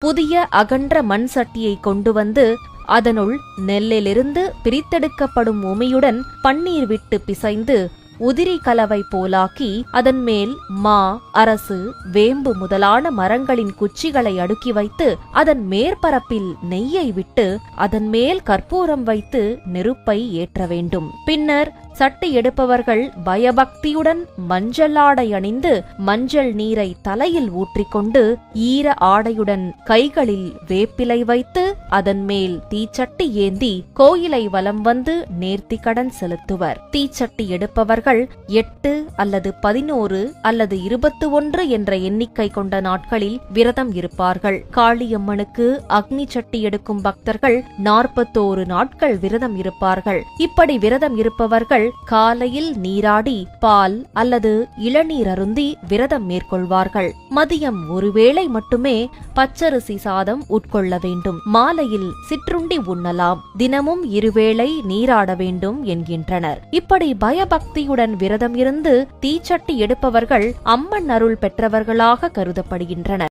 புதிய அகன்ற மண் சட்டியை கொண்டு வந்து அதனுள் நெல்லிலிருந்து பிரித்தெடுக்கப்படும் உமியுடன் பன்னீர் விட்டு பிசைந்து உதிரி கலவை போலாக்கி அதன் மேல் மா, அரசு, வேம்பு முதலான மரங்களின் குச்சிகளை அடுக்கி வைத்து அதன் மேற்பரப்பில் நெய்யை விட்டு அதன் மேல் கற்பூரம் வைத்து நெருப்பை ஏற்ற வேண்டும். பின்னர் சட்டி எடுப்பவர்கள் பயபக்தியுடன் மஞ்சள் ஆடை அணிந்து மஞ்சள் நீரை தலையில் ஊற்றிக்கொண்டு ஈர ஆடையுடன் கைகளில் வேப்பிலை வைத்து அதன் மேல் தீச்சட்டி ஏந்தி கோயிலை வலம் வந்து நேர்த்தி கடன் செலுத்துவர். தீச்சட்டி எடுப்பவர்கள் 8 அல்லது 11 அல்லது 21 என்ற எண்ணிக்கை கொண்ட நாட்களில் விரதம் இருப்பார்கள். காளியம்மனுக்கு அக்னி சட்டி எடுக்கும் பக்தர்கள் 41 நாட்கள் விரதம் இருப்பார்கள். இப்படி விரதம் இருப்பவர்கள் காலையில் நீராடி பால் அல்லது இளநீர் அருந்தி விரதம் மேற்கொள்வார்கள். மதியம் ஒருவேளை மட்டுமே பச்சரிசி சாதம் உட்கொள்ள வேண்டும். மாலையில் சிற்றுண்டி உண்ணலாம். தினமும் 2 வேளை நீராட வேண்டும் என்கின்றனர். இப்படி பயபக்தியுடன் விரதம் இருந்து தீச்சட்டி எடுப்பவர்கள் அம்மன் அருள் பெற்றவர்களாக கருதப்படுகின்றனர்.